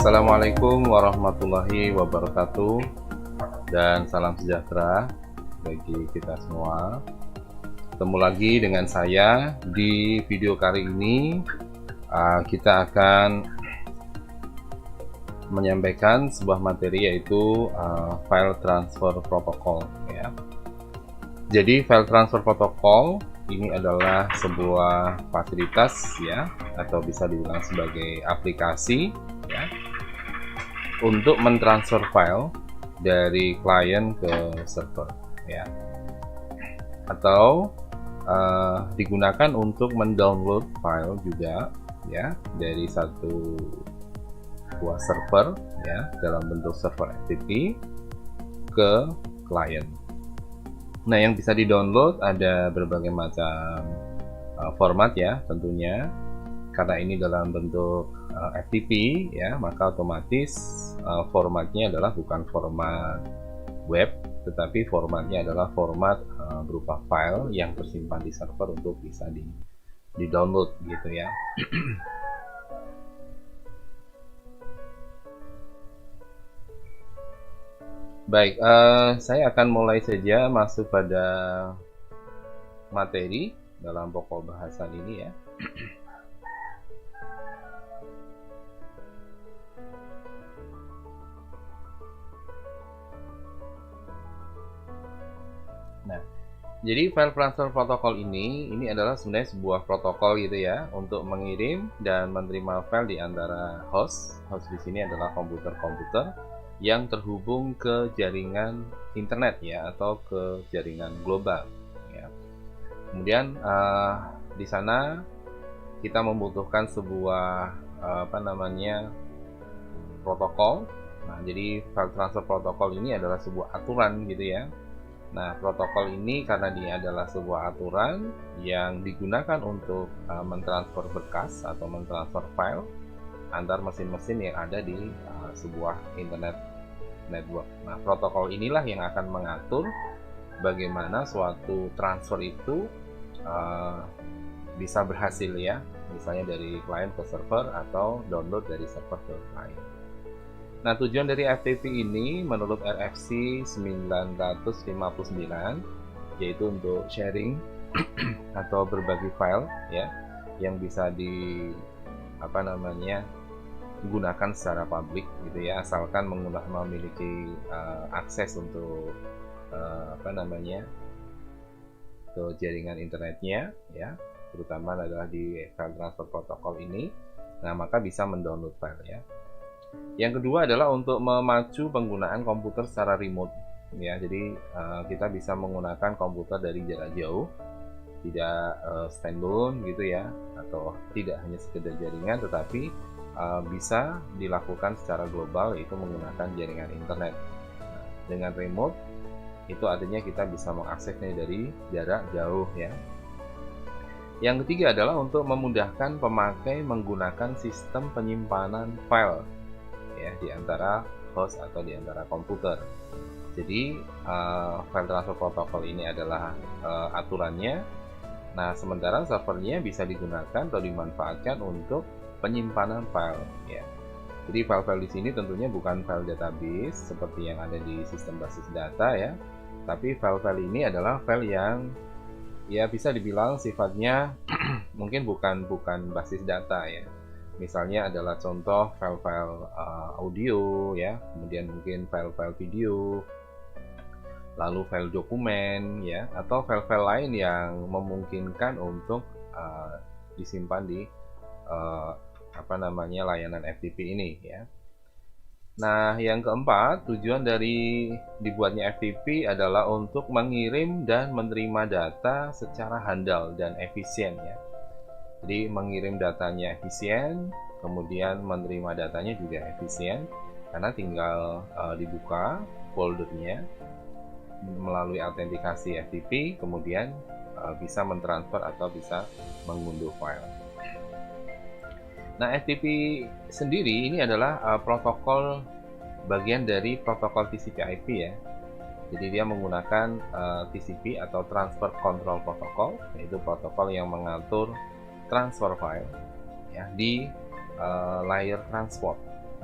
Assalamualaikum warahmatullahi wabarakatuh, dan salam sejahtera bagi kita semua. Ketemu lagi dengan saya di video kali ini. Kita akan menyampaikan sebuah materi, yaitu file transfer protocol ya. Jadi file transfer protocol ini adalah sebuah fasilitas ya, atau bisa dibilang sebagai aplikasi ya, untuk mentransfer file dari klien ke server ya, atau digunakan untuk mendownload file juga ya dari satu buah server ya, dalam bentuk server FTP ke klien. Nah, yang bisa di-download ada berbagai macam format ya tentunya. Karena ini dalam bentuk FTP ya, maka otomatis formatnya adalah bukan format web, tetapi formatnya adalah format berupa file yang tersimpan di server untuk bisa di-download gitu ya. Baik, saya akan mulai saja masuk pada materi dalam pokok bahasan ini ya. Nah, jadi file transfer protokol ini adalah sebenarnya sebuah protokol gitu ya, untuk mengirim dan menerima file di antara host. Host di sini adalah komputer-komputer yang terhubung ke jaringan internet ya, atau ke jaringan global ya. Kemudian di sana kita membutuhkan sebuah protokol. Nah, jadi file transfer protokol ini adalah sebuah aturan gitu ya. Nah, protokol ini karena dia adalah sebuah aturan yang digunakan untuk mentransfer berkas atau mentransfer file antar mesin-mesin yang ada di sebuah internet network. Nah, protokol inilah yang akan mengatur bagaimana suatu transfer itu bisa berhasil ya, misalnya dari klien ke server atau download dari server ke klien. Nah, tujuan dari FTP ini menurut RFC 959 yaitu untuk sharing atau berbagi file ya, yang bisa digunakan secara publik gitu ya, asalkan memiliki akses untuk ke jaringan internetnya ya, terutama adalah di file transfer protokol ini. Nah, maka bisa mendownload file ya. Yang kedua adalah untuk memacu penggunaan komputer secara remote ya. Jadi kita bisa menggunakan komputer dari jarak jauh, tidak standalone gitu ya, atau tidak hanya sekedar jaringan, tetapi bisa dilakukan secara global, yaitu menggunakan jaringan internet. Nah, dengan remote itu artinya kita bisa mengaksesnya dari jarak jauh ya. Yang ketiga adalah untuk memudahkan pemakai menggunakan sistem penyimpanan file ya, di antara host atau di antara komputer. Jadi file transfer protokol ini adalah aturannya. Nah, sementara servernya bisa digunakan atau dimanfaatkan untuk penyimpanan file ya. Jadi file-file di sini tentunya bukan file database seperti yang ada di sistem basis data ya, tapi file-file ini adalah file yang ya bisa dibilang sifatnya mungkin bukan basis data ya. Misalnya adalah contoh file-file audio ya, kemudian mungkin file-file video, lalu file dokumen ya, atau file-file lain yang memungkinkan untuk disimpan di layanan FTP ini ya. Nah, yang keempat, tujuan dari dibuatnya FTP adalah untuk mengirim dan menerima data secara handal dan efisien ya. Jadi mengirim datanya efisien, kemudian menerima datanya juga efisien, karena tinggal dibuka foldernya melalui autentikasi FTP, kemudian bisa mentransfer atau bisa mengunduh file. Nah, FTP sendiri ini adalah protokol bagian dari protokol TCP/IP ya. Jadi dia menggunakan TCP atau Transfer Control Protocol, yaitu protokol yang mengatur transfer file ya di layer transport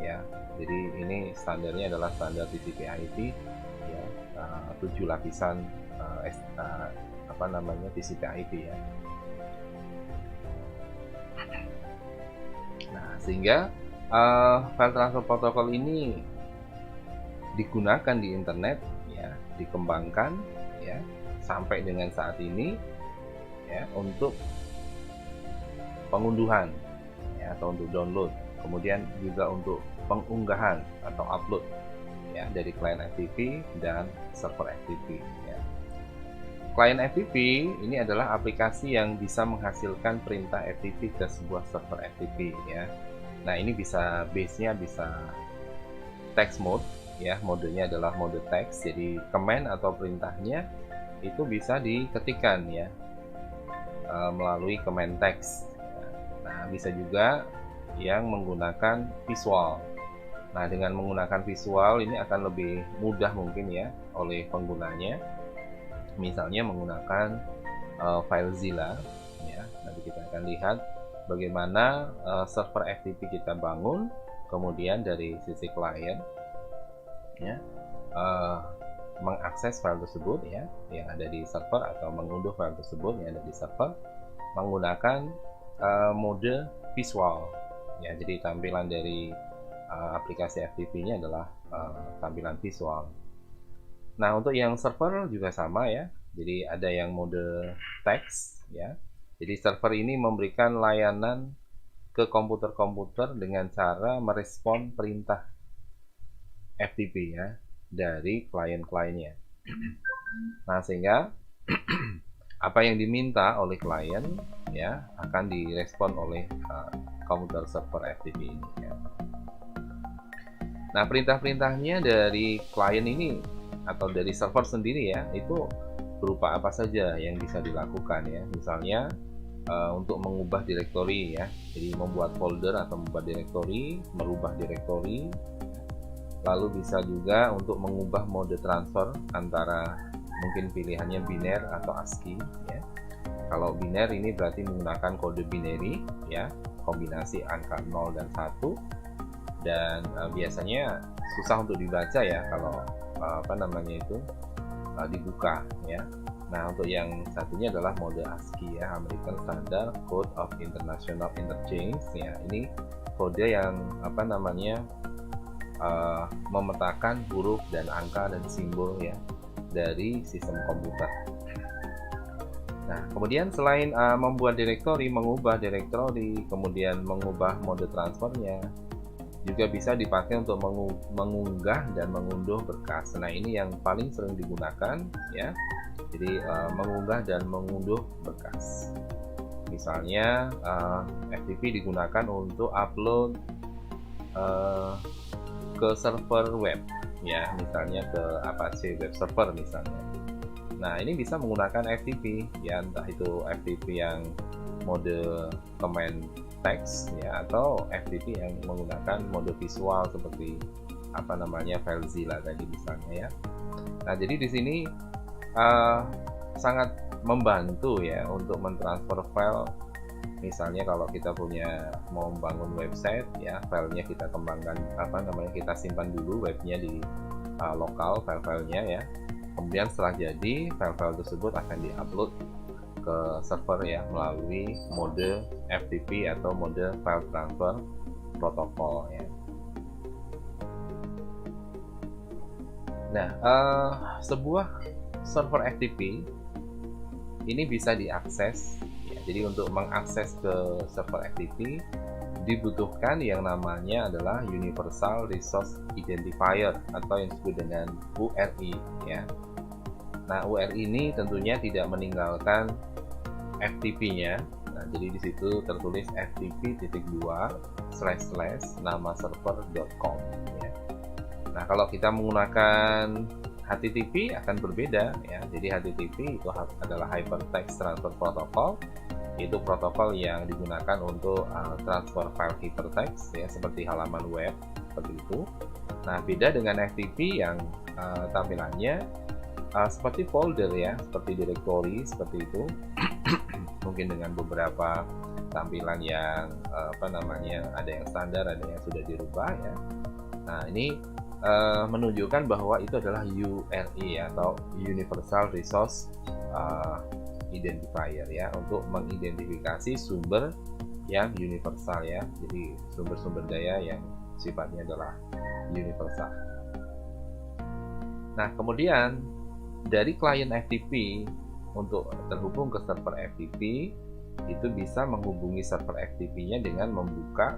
ya. Jadi ini standarnya adalah standar TCP/IP ya, 7 lapisan TCP/IP ya. Nah, sehingga file transfer protokol ini digunakan di internet ya, dikembangkan ya sampai dengan saat ini ya untuk pengunduhan ya, atau untuk download, kemudian juga untuk pengunggahan atau upload ya dari klien FTP dan server FTP ya. Klien FTP ini adalah aplikasi yang bisa menghasilkan perintah FTP ke sebuah server FTP ya. Nah, ini bisa base-nya bisa text mode ya, modenya adalah mode text. Jadi command atau perintahnya itu bisa diketikkan ya melalui command text. Nah, bisa juga yang menggunakan visual. Nah, dengan menggunakan visual ini akan lebih mudah mungkin ya oleh penggunanya. Misalnya menggunakan FileZilla ya. Nanti kita akan lihat bagaimana server FTP kita bangun, kemudian dari sisi klien ya mengakses file tersebut ya yang ada di server, atau mengunduh file tersebut yang ada di server menggunakan mode visual ya. Jadi tampilan dari aplikasi FTP-nya adalah tampilan visual. Nah, untuk yang server juga sama ya. Jadi ada yang mode text ya. Jadi server ini memberikan layanan ke komputer-komputer dengan cara merespon perintah FTP ya dari klien-kliennya. Nah, sehingga apa yang diminta oleh klien ya akan direspon oleh komputer server FTP ini ya. Nah, perintah-perintahnya dari klien ini atau dari server sendiri ya, itu berupa apa saja yang bisa dilakukan ya. Misalnya untuk mengubah direktori ya, jadi membuat folder atau membuat direktori, merubah direktori. Lalu bisa juga untuk mengubah mode transfer antara mungkin pilihannya biner atau ASCII ya. Kalau biner ini berarti menggunakan kode binary ya, kombinasi angka 0 dan 1, dan biasanya susah untuk dibaca ya kalau dibuka ya. Nah, untuk yang satunya adalah mode ASCII ya, American Standard Code of International Interchange ya. Ini kode yang memetakan huruf dan angka dan simbol ya dari sistem komputer. Nah, kemudian selain membuat direktori, mengubah direktori, kemudian mengubah mode transfernya, juga bisa dipakai untuk mengunggah dan mengunduh berkas. Nah, ini yang paling sering digunakan ya. Jadi mengunggah dan mengunduh berkas. Misalnya FTP digunakan untuk upload ke server web ya, misalnya ke Apache Web Server misalnya. Nah, ini bisa menggunakan FTP ya, entah itu FTP yang mode command text ya, atau FTP yang menggunakan mode visual seperti FileZilla tadi misalnya ya. Nah, jadi di sini sangat membantu ya untuk mentransfer file. Misalnya kalau kita mau membangun website ya, filenya kita kembangkan kita simpan dulu webnya di lokal file-filenya ya. Kemudian setelah jadi, file-file tersebut akan diupload ke server ya melalui mode FTP atau mode file transfer protokol ya. Nah, sebuah server FTP ini bisa diakses. Jadi untuk mengakses ke server FTP dibutuhkan yang namanya adalah Universal Resource Identifier atau yang disebut dengan URI ya. Nah, URI ini tentunya tidak meninggalkan FTP-nya. Nah, jadi di situ tertulis ftp://nama server.com ya. Nah, kalau kita menggunakan HTTP akan berbeda ya. Jadi HTTP itu adalah Hypertext Transfer Protocol. Itu protokol yang digunakan untuk transfer file hypertext ya, seperti halaman web seperti itu. Nah, beda dengan FTP yang tampilannya seperti folder ya, seperti directory seperti itu. Mungkin dengan beberapa tampilan yang ada yang standar, ada yang sudah dirubah ya. Nah, ini menunjukkan bahwa itu adalah URI atau Universal Resource Identifier ya, untuk mengidentifikasi sumber yang universal ya. Jadi sumber-sumber daya yang sifatnya adalah universal. Nah, kemudian dari klien FTP untuk terhubung ke server FTP itu bisa menghubungi server FTP-nya dengan membuka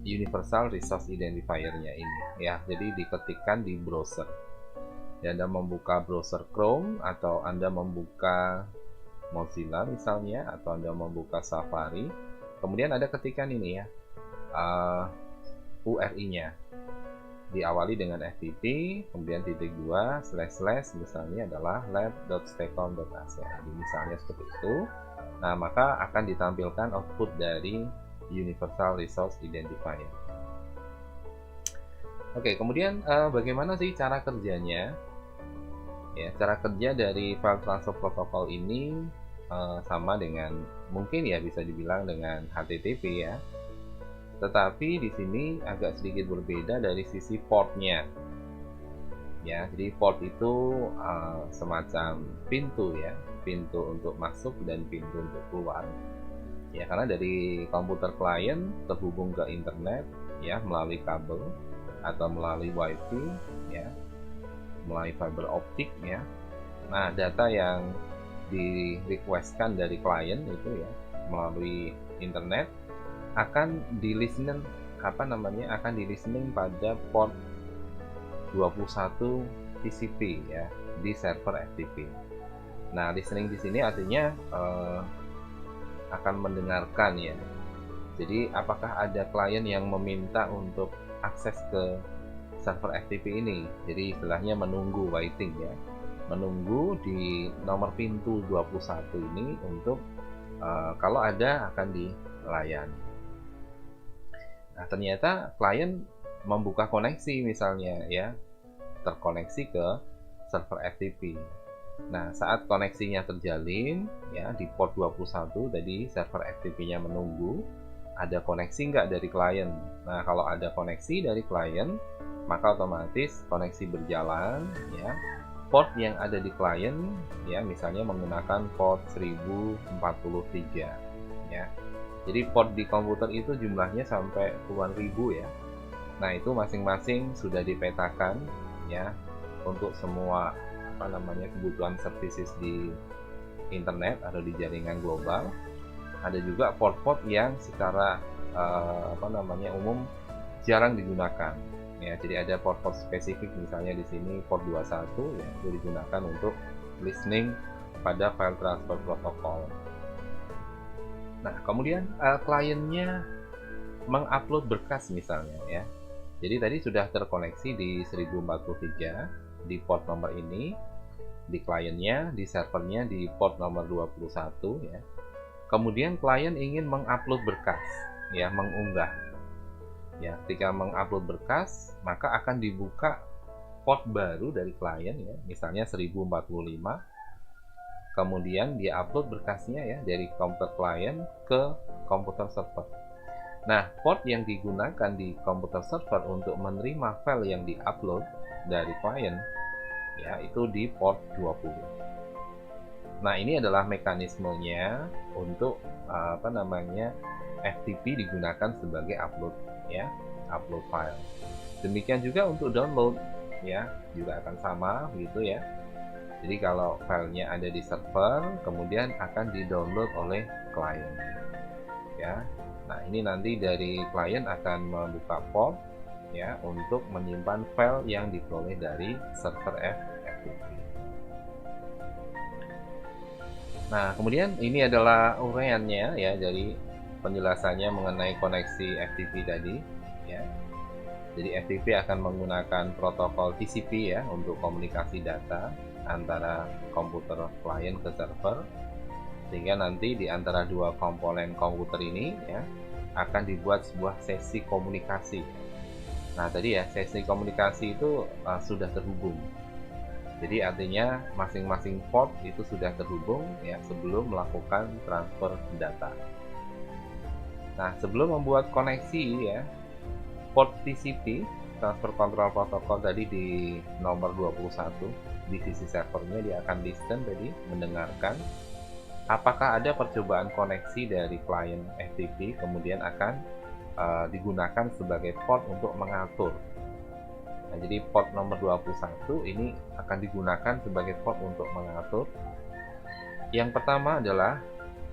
Universal Resource Identifier-nya ini ya. Jadi diketikkan di browser. Ya, Anda membuka browser Chrome atau Anda membuka Mozilla misalnya, atau Anda membuka Safari. Kemudian ada ketikan ini ya, URI-nya. Diawali dengan FTP, kemudian titik 2 / misalnya adalah lab.stecom.ac. Jadi misalnya seperti itu. Nah, maka akan ditampilkan output dari Universal Resource Identifier. Oke, kemudian bagaimana sih cara kerjanya? Ya, cara kerja dari file transfer protokol ini sama dengan, mungkin ya bisa dibilang dengan HTTP ya. Tetapi di sini agak sedikit berbeda dari sisi portnya. Ya, jadi port itu semacam pintu ya, pintu untuk masuk dan pintu untuk keluar. Ya, karena dari komputer klien terhubung ke internet ya melalui kabel atau melalui WiFi ya, melalui fiber optik ya. Nah, data yang di requestkan dari klien itu ya melalui internet akan di listening akan di listening pada port 21 TCP ya di server FTP. Nah, listening di sini artinya akan mendengarkan ya. Jadi apakah ada klien yang meminta untuk akses ke server FTP ini? Jadi istilahnya menunggu, waiting ya. Menunggu di nomor pintu 21 ini untuk kalau ada akan dilayani. Nah, ternyata klien membuka koneksi misalnya ya, terkoneksi ke server FTP. Nah, saat koneksinya terjalin ya di port 21 tadi, server FTP-nya menunggu ada koneksi nggak dari klien. Nah, kalau ada koneksi dari klien, maka otomatis koneksi berjalan ya. Port yang ada di klien ya misalnya menggunakan port 1043 ya. Jadi port di komputer itu jumlahnya sampai puluhan ribu ya. Nah, itu masing-masing sudah dipetakan ya untuk semua kebutuhan services di internet atau di jaringan global. Ada juga port-port yang secara umum jarang digunakan ya. Jadi ada port-port spesifik, misalnya di sini port 21 ya, itu digunakan untuk listening pada file transfer protokol. Nah, kemudian kliennya mengupload berkas misalnya ya. Jadi tadi sudah terkoneksi di 1043 di port nomor ini, di kliennya, di servernya di port nomor 21 ya. Kemudian klien ingin mengupload berkas ya, mengunggah. Ya, ketika mengupload berkas, maka akan dibuka port baru dari klien ya, misalnya 1045. Kemudian dia upload berkasnya ya dari komputer klien ke komputer server. Nah, port yang digunakan di komputer server untuk menerima file yang diupload dari klien ya itu di port 20. Nah, ini adalah mekanismenya untuk FTP digunakan sebagai upload ya, upload file. Demikian juga untuk download ya, juga akan sama gitu ya. Jadi kalau filenya ada di server, kemudian akan di-download oleh klien ya. Nah, ini nanti dari klien akan membuka port ya untuk menyimpan file yang diperoleh dari server FTP. Nah, kemudian ini adalah uraiannya ya, dari penjelasannya mengenai koneksi FTP tadi ya. Jadi FTP akan menggunakan protokol TCP ya untuk komunikasi data antara komputer klien ke server, sehingga nanti di antara dua komponen komputer ini ya akan dibuat sebuah sesi komunikasi. Nah, tadi ya sesi komunikasi itu sudah terhubung. Jadi artinya masing-masing port itu sudah terhubung ya sebelum melakukan transfer data. Nah, sebelum membuat koneksi ya, Port TCP transfer control protocol tadi di nomor 21 di sisi servernya dia akan listen tadi, mendengarkan apakah ada percobaan koneksi dari klien FTP, kemudian akan digunakan sebagai port untuk mengatur. Nah, jadi port nomor 21 ini akan digunakan sebagai port untuk mengatur. Yang pertama adalah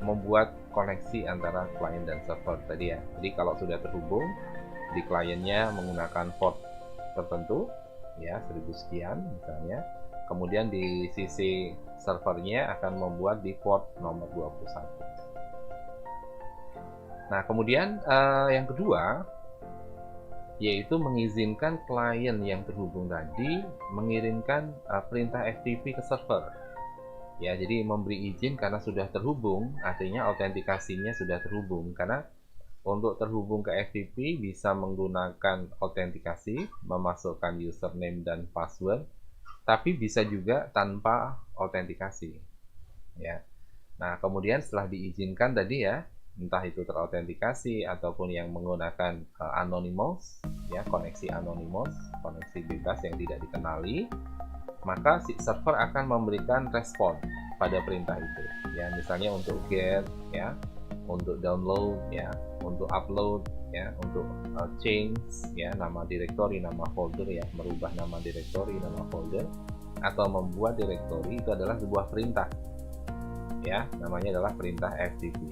membuat koneksi antara klien dan server tadi ya. Jadi kalau sudah terhubung di kliennya menggunakan port tertentu ya 1000 sekian misalnya, kemudian di sisi servernya akan membuat di port nomor 21. Nah, kemudian yang kedua yaitu mengizinkan klien yang terhubung tadi mengirimkan perintah FTP ke server. Ya, jadi memberi izin karena sudah terhubung, artinya autentikasinya sudah terhubung. Karena untuk terhubung ke FTP bisa menggunakan autentikasi, memasukkan username dan password, tapi bisa juga tanpa autentikasi. Ya. Nah, kemudian setelah diizinkan tadi ya, entah itu terautentikasi ataupun yang menggunakan anonymous, ya koneksi anonymous, koneksi bebas yang tidak dikenali, maka si server akan memberikan respon pada perintah itu. Ya, misalnya untuk get, ya, untuk download, ya, untuk upload, ya, untuk change, ya, nama directory, nama folder, ya, merubah nama directory, nama folder, atau membuat directory itu adalah sebuah perintah. Ya, namanya adalah perintah FTP.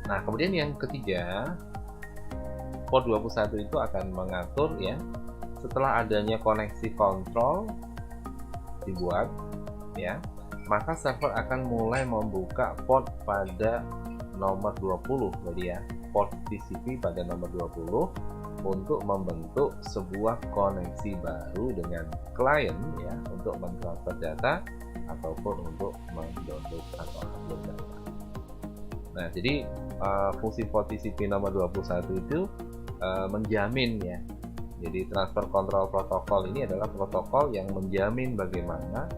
Nah, kemudian yang ketiga, port 21 itu akan mengatur ya, setelah adanya koneksi kontrol dibuat ya, maka server akan mulai membuka port pada nomor 20 tadi ya, port TCP pada nomor 20 untuk membentuk sebuah koneksi baru dengan klien ya, untuk mentransfer data ataupun untuk mendownload atau upload data. Nah, jadi fungsi port TCP nomor 21 itu menjamin ya. Jadi transfer control protokol ini adalah protokol yang menjamin bagaimana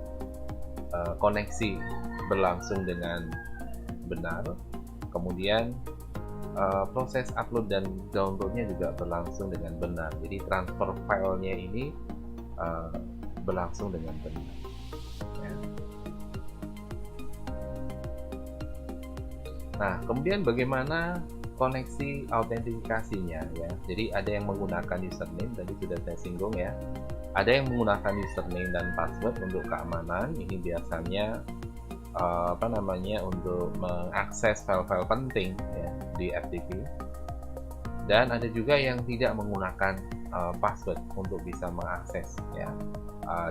koneksi berlangsung dengan benar, kemudian proses upload dan downloadnya juga berlangsung dengan benar. Jadi transfer filenya ini berlangsung dengan benar. Ya. Nah, kemudian bagaimana koneksi autentikasinya ya. Jadi ada yang menggunakan username, tadi sudah saya singgung ya. Ada yang menggunakan username dan password untuk keamanan. Ini biasanya untuk mengakses file-file penting ya di FTP. Dan ada juga yang tidak menggunakan password untuk bisa mengakses ya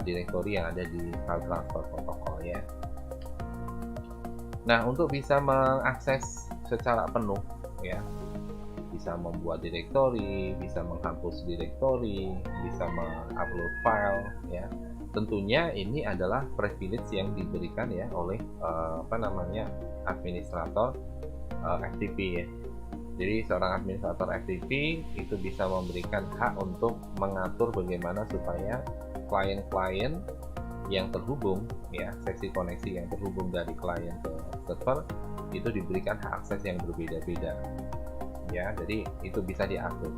directory yang ada di file transfer protokol ya. Nah, untuk bisa mengakses secara penuh ya, bisa membuat directory, bisa menghapus directory, bisa mengupload file ya. Tentunya ini adalah privilege yang diberikan ya oleh administrator FTP ya. Jadi seorang administrator FTP itu bisa memberikan hak untuk mengatur bagaimana supaya klien-klien yang terhubung ya, seksi koneksi yang terhubung dari klien ke server itu diberikan hak akses yang berbeda-beda ya, jadi itu bisa diatur.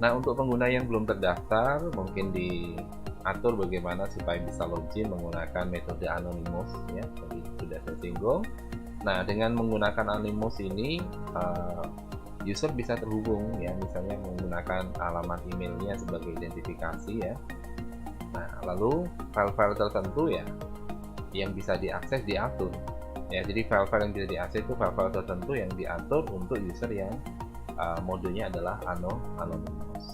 Nah, untuk pengguna yang belum terdaftar mungkin diatur bagaimana supaya bisa login menggunakan metode anonymous ya, tadi sudah saya singgung. Nah, dengan menggunakan anonymous ini user bisa terhubung ya, misalnya menggunakan alamat emailnya sebagai identifikasi ya. Nah, lalu file-file tertentu ya yang bisa diakses diatur. Ya, jadi file-file yang tidak diakses itu file-file tertentu yang diatur untuk user yang modenya adalah anonymous.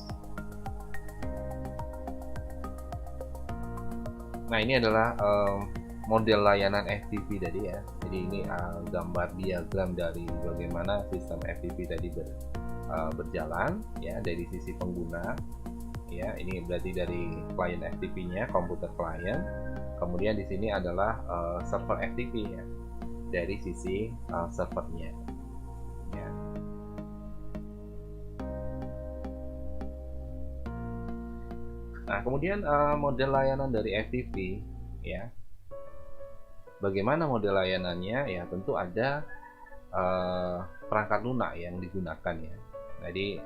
Nah, ini adalah model layanan FTP tadi ya. Jadi ini gambar diagram dari bagaimana sistem FTP tadi berjalan ya dari sisi pengguna. Ya, ini berarti dari klien FTP-nya, komputer klien. Kemudian di sini adalah server FTP ya, dari sisi servernya. Ya. Nah, kemudian model layanan dari FTP ya. Bagaimana model layanannya? Ya, tentu ada perangkat lunak yang digunakan ya. Jadi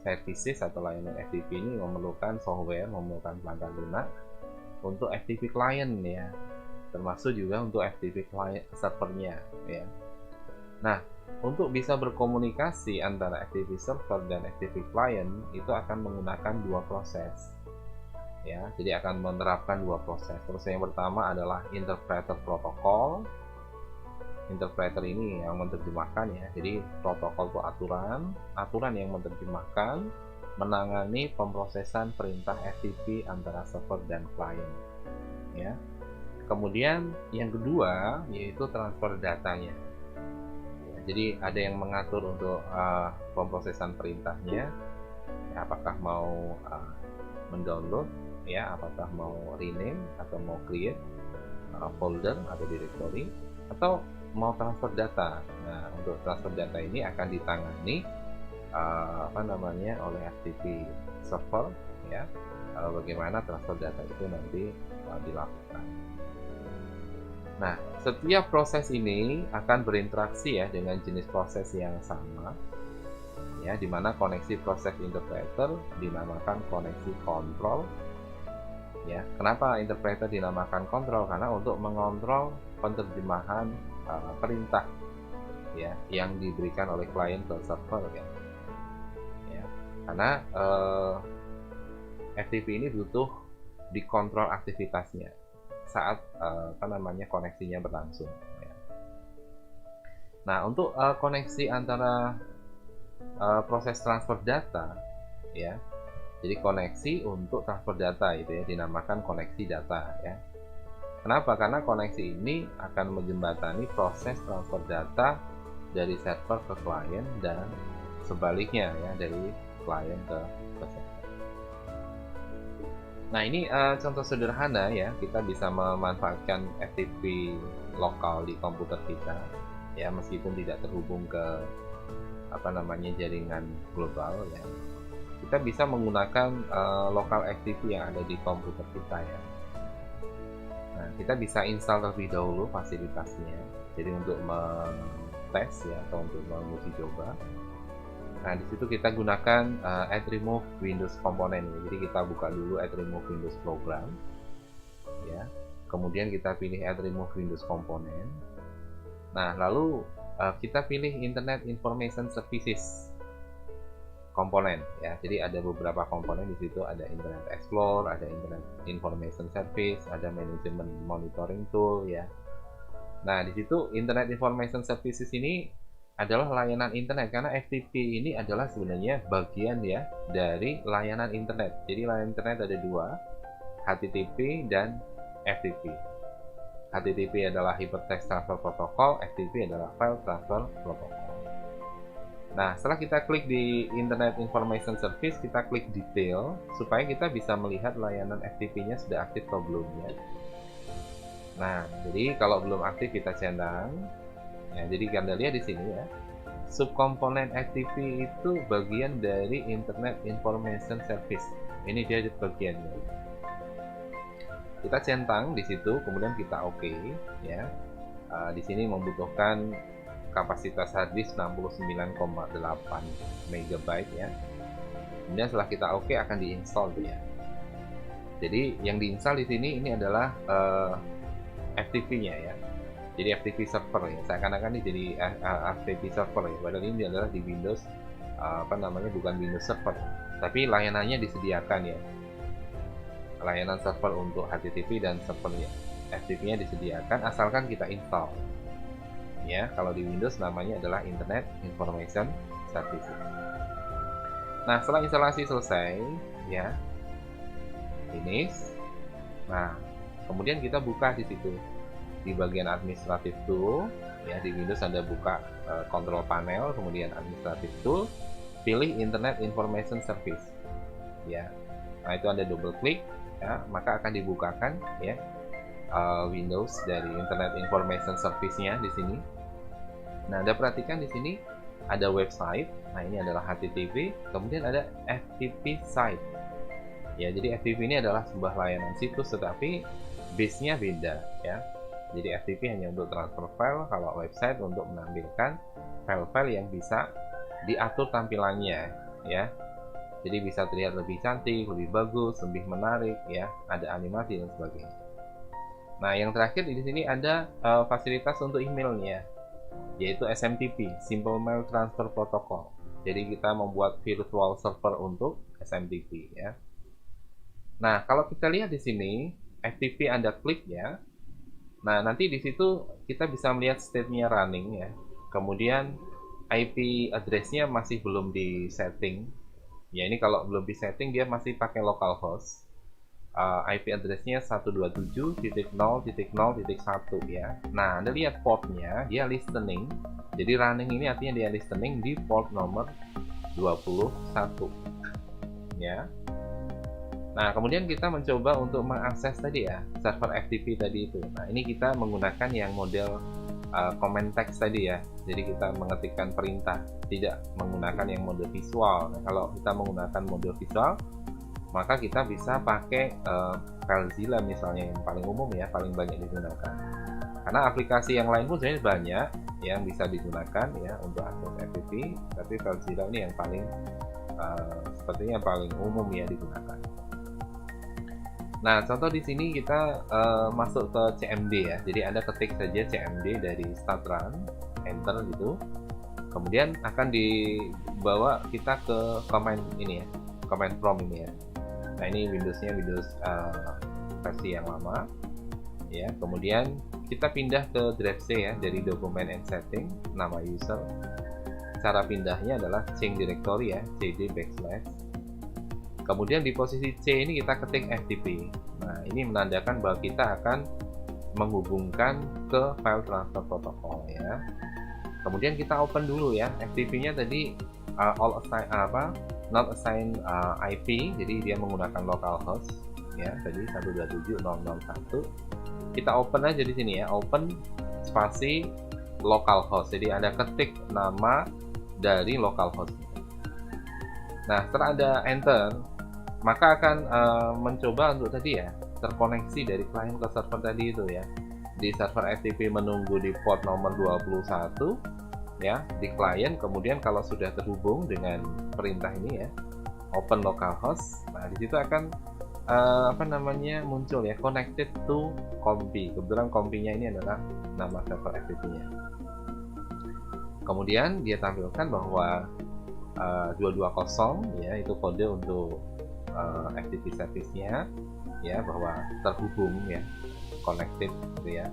services atau layanan FTP ini memerlukan software, memerlukan perangkat lunak untuk FTP client ya, termasuk juga untuk FTP client servernya ya. Nah, untuk bisa berkomunikasi antara FTP server dan FTP client itu akan menggunakan dua proses ya. Jadi akan menerapkan dua proses. Proses yang pertama adalah interpreter protokol. Interpreter ini yang menerjemahkan ya. Jadi protokol itu aturan yang menerjemahkan, menangani pemrosesan perintah FTP antara server dan client ya. Kemudian yang kedua yaitu transfer datanya. Jadi ada yang mengatur untuk pemrosesan perintahnya, ya, apakah mau mendownload, ya, apakah mau rename atau mau create folder atau directory, atau mau transfer data. Nah, untuk transfer data ini akan ditangani oleh FTP server, ya. Bagaimana transfer data itu nanti dilakukan. Nah, setiap proses ini akan berinteraksi ya dengan jenis proses yang sama, ya, di mana koneksi proses interpreter dinamakan koneksi kontrol. Ya, kenapa interpreter dinamakan kontrol? Karena untuk mengontrol penerjemahan perintah, ya, yang diberikan oleh klien ke server, ya. Ya, karena FTP ini butuh dikontrol aktivitasnya saat koneksinya berlangsung ya. Nah, untuk koneksi antara proses transfer data ya, jadi koneksi untuk transfer data itu ya dinamakan koneksi data ya. Kenapa? Karena koneksi ini akan menjembatani proses transfer data dari server ke klien dan sebaliknya ya, dari klien ke server. Nah, ini contoh sederhana ya, kita bisa memanfaatkan FTP lokal di komputer kita ya, meskipun tidak terhubung ke jaringan global ya. Kita bisa menggunakan lokal FTP yang ada di komputer kita ya. Nah, kita bisa install terlebih dahulu fasilitasnya. Jadi untuk tes ya, atau untuk menguji coba. Nah, di situ kita gunakan add remove Windows komponen. Jadi kita buka dulu add remove Windows program, ya. Kemudian kita pilih add remove Windows komponen. Nah, lalu kita pilih Internet Information Services komponen, ya. Jadi ada beberapa komponen di situ, ada Internet Explorer, ada Internet Information Service, ada Management Monitoring Tool, ya. Nah, di situ Internet Information Services ini adalah layanan internet, karena FTP ini adalah sebenarnya bagian ya dari layanan internet. Jadi layanan internet ada dua, HTTP dan FTP. HTTP adalah Hypertext Transfer Protocol, FTP adalah File Transfer Protocol. Nah, setelah kita klik di Internet Information Service, kita klik detail supaya kita bisa melihat layanan FTP-nya sudah aktif atau belum ya. Nah, jadi kalau belum aktif kita centang. Ya, jadi Anda lihat di sini ya, subkomponen FTP itu bagian dari Internet Information Service. Ini dia bagiannya. Kita centang di situ, kemudian kita OK ya. Di sini membutuhkan kapasitas hard disk 69,8 MB ya. Kemudian setelah kita OK akan diinstal ya. Jadi yang diinstal di sini ini adalah FTP-nya ya. Jadi FTP server ya, seakan-akan ini jadi FTP server ya, padahal ini adalah di Windows bukan Windows server, tapi layanannya disediakan ya, layanan server untuk HTTP dan servernya FTP-nya disediakan, asalkan kita install ya. Kalau di Windows namanya adalah Internet Information Services. Nah, setelah instalasi selesai ya, finish. Nah, kemudian kita buka di situ. Di bagian administratif tool ya, di Windows Anda buka control panel, kemudian administratif tool, pilih Internet Information Service ya. Nah, itu Anda double klik ya, maka akan dibukakan ya Windows dari Internet Information Service-nya di sini. Nah, Anda perhatikan di sini ada website. Nah, ini adalah HTTP, kemudian ada FTP site ya. Jadi FTP ini adalah sebuah layanan situs, tetapi base-nya beda ya. Jadi FTP hanya untuk transfer file, kalau website untuk menampilkan file-file yang bisa diatur tampilannya ya. Jadi bisa terlihat lebih cantik, lebih bagus, lebih menarik ya, ada animasi dan sebagainya. Nah, yang terakhir di sini ada fasilitas untuk emailnya, yaitu SMTP, Simple Mail Transfer Protocol. Jadi kita membuat virtual server untuk SMTP ya. Nah, kalau kita lihat di sini, FTP Anda klik ya. Nah, nanti di situ kita bisa melihat state-nya running ya. Kemudian IP address-nya masih belum di setting. Ya, ini kalau belum di setting dia masih pakai localhost. IP address-nya 127.0.0.1 ya. Nah, Anda lihat portnya, dia listening. Jadi running ini artinya dia listening di port nomor 21 ya. Nah, kemudian kita mencoba untuk mengakses tadi ya, server FTP tadi itu. Nah, ini kita menggunakan yang model command text tadi ya. Jadi kita mengetikkan perintah, tidak menggunakan yang mode visual. Nah, kalau kita menggunakan mode visual, maka kita bisa pakai FileZilla misalnya, yang paling umum ya, paling banyak digunakan. Karena aplikasi yang lain pun sebenarnya banyak yang bisa digunakan ya untuk akses FTP, tapi FileZilla ini yang paling sepertinya paling umum ya digunakan. Nah, contoh di sini kita masuk ke CMD ya. Jadi Anda ketik saja CMD dari start run, enter gitu. Kemudian akan dibawa kita ke command ini ya, command prompt ini ya. Nah, ini Windows-nya Windows versi yang lama. Ya, kemudian kita pindah ke drive C ya, dari dokumen and setting, nama user. Cara pindahnya adalah change directory ya, cd backslash. Kemudian di posisi C ini kita ketik FTP. Nah, ini menandakan bahwa kita akan menghubungkan ke file transfer protocol ya. Kemudian kita open dulu ya. FTP-nya tadi all assign not assign IP, jadi dia menggunakan localhost ya, tadi 127.0.0.1. Kita open aja di sini ya, open spasi localhost. Jadi Anda ketik nama dari localhost. Nah, setelah Anda enter, maka akan mencoba untuk tadi ya, terkoneksi dari klien ke server tadi itu ya. Di server FTP menunggu di port nomor 21 ya, di klien. Kemudian kalau sudah terhubung dengan perintah ini ya, open localhost. Nah, di situ akan muncul ya, connected to Compi. Kebetulan Compi-nya ini adalah nama server FTP-nya. Kemudian dia tampilkan bahwa 220 ya, itu kode untuk FTP service-nya ya, bahwa terhubung ya, connected gitu ya.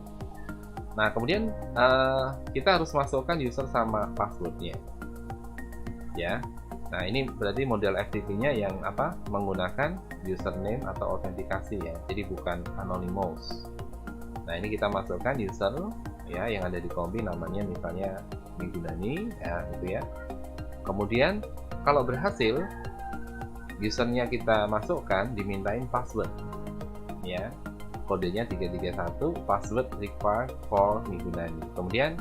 Nah, kemudian kita harus masukkan user sama passwordnya ya. Nah, ini berarti model FTP-nya yang menggunakan username atau autentikasi ya, jadi bukan anonymous. Nah, ini kita masukkan user ya yang ada di Compi, namanya misalnya Migunani ya, gitu ya. Kemudian kalau berhasil usernya kita masukkan, dimintain password ya, kodenya 331, password required for Migunani. Kemudian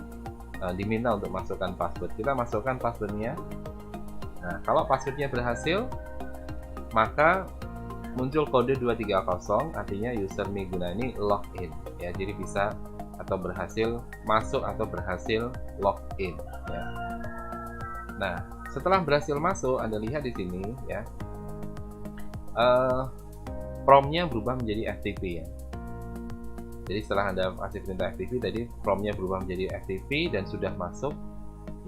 diminta untuk masukkan password, kita masukkan passwordnya. Nah, kalau passwordnya berhasil, maka muncul kode 230, artinya user Migunani login ya, jadi bisa atau berhasil masuk atau berhasil login ya. Nah, setelah berhasil masuk, Anda lihat di sini ya, prompt-nya berubah menjadi FTP ya. Jadi setelah Anda kasih perintah FTP tadi, prompt-nya berubah menjadi FTP dan sudah masuk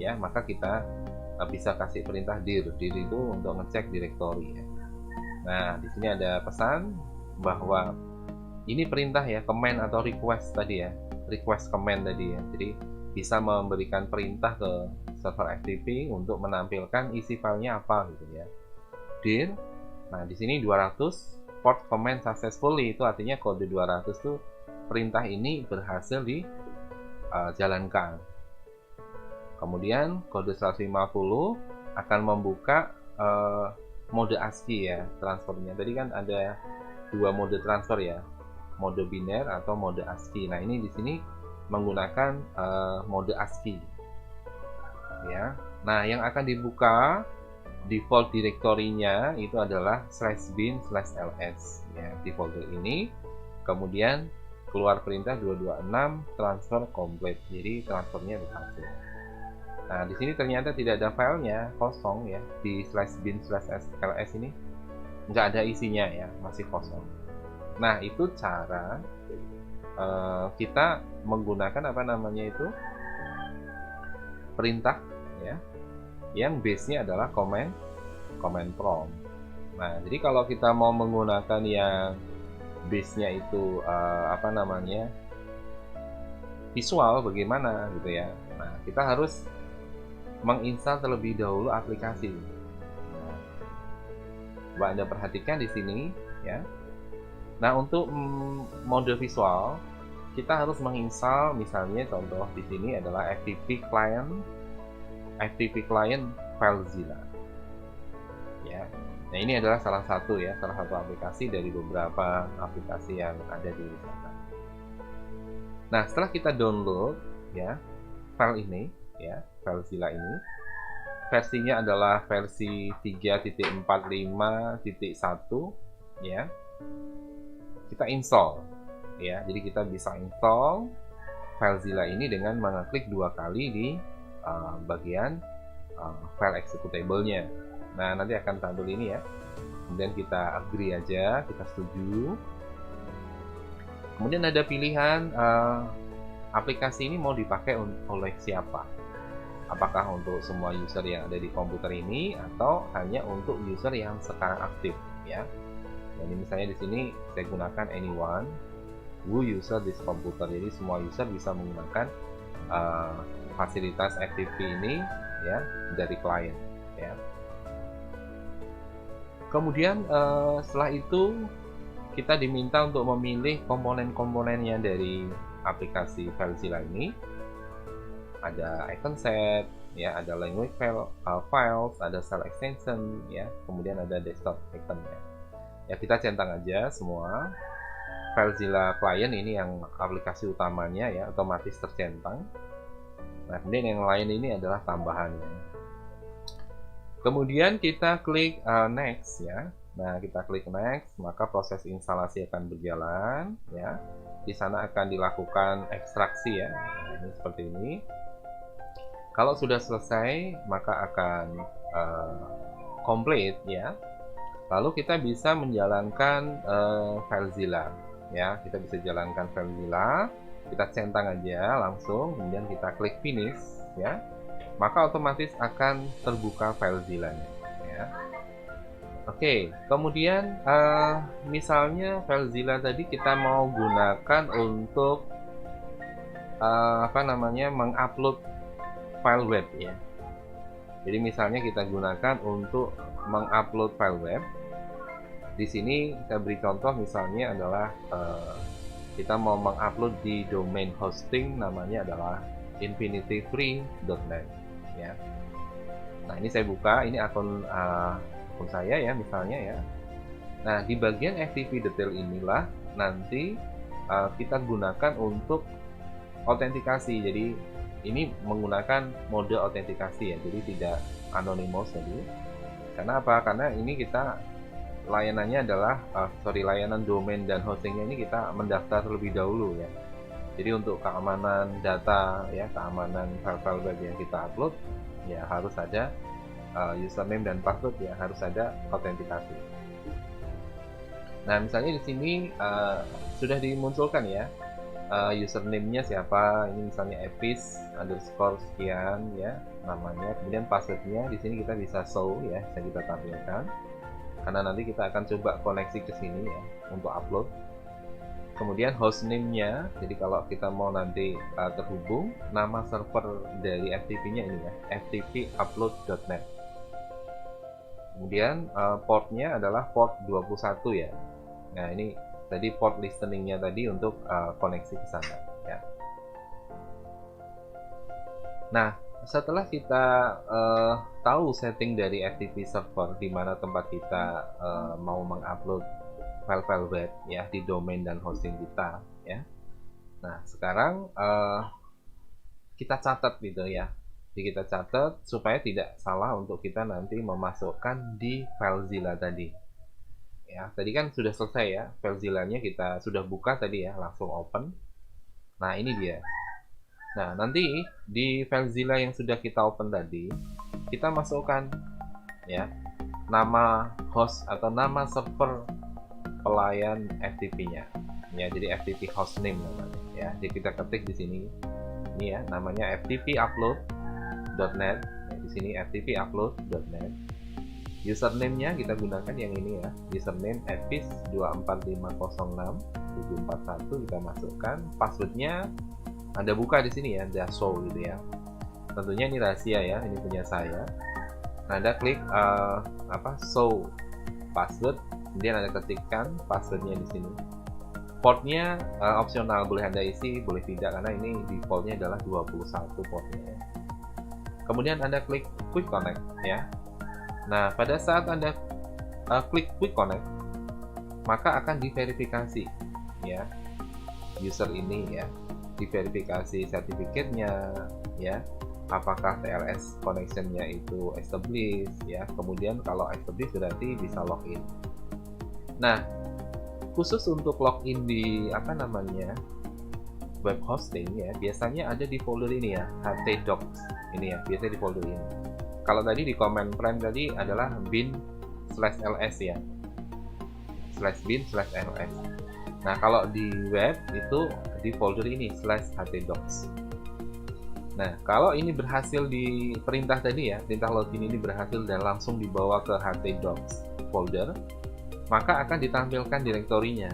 ya, maka kita bisa kasih perintah dir itu untuk ngecek directory ya. Nah, di sini ada pesan bahwa ini perintah ya, command atau request tadi ya, request command tadi ya. Jadi bisa memberikan perintah ke server FTP untuk menampilkan isi filenya apa gitu ya. Dir. Nah, di sini 200 port command successfully, itu artinya kode 200 itu perintah ini berhasil dijalankan. Kemudian kode 150 akan membuka mode ASCII ya, transfernya. Tadi kan ada dua mode transfer ya, mode biner atau mode ASCII. Nah, ini di sini menggunakan mode ASCII ya. Nah, yang akan dibuka default directory-nya itu adalah /bin/ls ya, di folder ini. Kemudian keluar perintah 226 transfer complete, jadi transfernya berhasil. Nah, di sini ternyata tidak ada filenya, kosong ya. Di /bin/ls ini nggak ada isinya ya, masih kosong. Nah, itu cara kita menggunakan apa namanya itu, perintah ya, yang base-nya adalah command prompt. Nah, jadi kalau kita mau menggunakan yang base-nya itu apa namanya, visual, bagaimana gitu ya. Nah, kita harus menginstal terlebih dahulu aplikasi. Nah, coba Anda perhatikan di sini ya. Nah, untuk mode visual kita harus menginstal, misalnya contoh di sini adalah FTP Client FileZilla ya. Nah, ini adalah salah satu aplikasi dari beberapa aplikasi yang ada di sana. Nah, setelah kita download ya file ini ya, FileZilla ini, versinya adalah versi 3.45.1 ya. Kita install ya. Jadi kita bisa install FileZilla ini dengan mengklik 2 kali di bagian file executable-nya. Nah, nanti akan tampil ini ya. Kemudian kita agree aja, kita setuju. Kemudian ada pilihan aplikasi ini mau dipakai oleh siapa. Apakah untuk semua user yang ada di komputer ini atau hanya untuk user yang sekarang aktif ya. Jadi misalnya di sini saya gunakan anyone who user this computer. Jadi semua user bisa menggunakan fasilitas FTP ini ya dari klien ya. Kemudian setelah itu kita diminta untuk memilih komponen-komponennya dari aplikasi FileZilla ini. Ada icon set ya, ada language files, ada cell extension ya, kemudian ada desktop icon ya. Ya, kita centang aja semua. FileZilla client ini yang aplikasi utamanya ya, otomatis tercentang. Nah, kemudian yang lain ini adalah tambahannya. Kemudian kita klik next ya. Nah, kita klik next, maka proses instalasi akan berjalan ya. Di sana akan dilakukan ekstraksi ya. Nah, ini seperti ini. Kalau sudah selesai, maka akan complete ya. Lalu kita bisa menjalankan FileZilla ya. Kita bisa jalankan FileZilla, kita centang aja langsung, kemudian kita klik finish ya. Maka otomatis akan terbuka FileZilla-nya ya. Oke, kemudian misalnya FileZilla tadi kita mau gunakan untuk apa namanya, mengupload file web ya. Jadi misalnya kita gunakan untuk mengupload file web. Di sini kita beri contoh misalnya adalah kita mau mengupload di domain hosting, namanya adalah infinityfree.net ya. Nah, ini saya buka, ini akun saya ya misalnya ya. Nah, di bagian FTP detail inilah nanti kita gunakan untuk autentikasi. Jadi ini menggunakan mode autentikasi ya, jadi tidak anonymous tadi. Karena apa? Karena ini kita layanannya adalah layanan domain dan hostingnya ini kita mendaftar terlebih dahulu ya. Jadi untuk keamanan data ya, keamanan file-file web yang kita upload ya harus ada username dan password ya, harus ada autentikasi. Nah, misalnya di sini sudah dimunculkan ya username-nya siapa, ini misalnya epis_sekian ya namanya, kemudian password-nya di sini kita bisa show ya, bisa kita tampilkan karena nanti kita akan coba koneksi ke sini ya untuk upload. Kemudian hostname-nya, jadi kalau kita mau nanti terhubung, nama server dari FTP-nya ini ya, ftpupload.net. Kemudian port-nya adalah port 21 ya. Nah, ini tadi port listening-nya tadi untuk koneksi ke sana ya. Nah, setelah kita tahu setting dari FTP server di mana tempat kita mau mengupload file-file web ya di domain dan hosting kita ya. Nah, sekarang kita catat gitu ya. Jadi kita catat supaya tidak salah untuk kita nanti memasukkan di FileZilla tadi. Ya, tadi kan sudah selesai ya, FileZilla-nya kita sudah buka tadi ya, langsung open. Nah, ini dia. Nah, nanti di FileZilla yang sudah kita open tadi, kita masukkan ya nama host atau nama server pelayan FTP-nya. Ya, jadi FTP hostname namanya ya. Jadi kita ketik di sini. Ini ya, namanya ftpupload.net. Ya, di sini ftpupload.net. Username-nya kita gunakan yang ini ya. Username @24506.741 kita masukkan. Password-nya Anda buka di sini ya, ada show gitu ya. Tentunya ini rahasia ya, ini punya saya. Nah, Anda klik show password, kemudian Anda ketikkan passwordnya di sini. Portnya opsional, boleh Anda isi, boleh tidak, karena ini defaultnya adalah 21 portnya ya. Kemudian Anda klik Quick Connect ya. Nah, pada saat Anda klik Quick Connect, maka akan diverifikasi ya user ini ya, diverifikasi sertifikatnya ya, apakah TLS connection-nya itu established ya. Kemudian kalau established berarti bisa login. Nah, khusus untuk login di web hosting ya, biasanya ada di folder ini ya, htdocs ini ya, biasanya di folder ini. Kalau tadi di command prompt tadi adalah bin/ls ya, /bin/ls. Nah, kalau di web itu di folder ini /htdocs. Nah, kalau ini berhasil di perintah tadi ya, perintah login ini berhasil dan langsung dibawa ke htdocs folder, maka akan ditampilkan direktorinya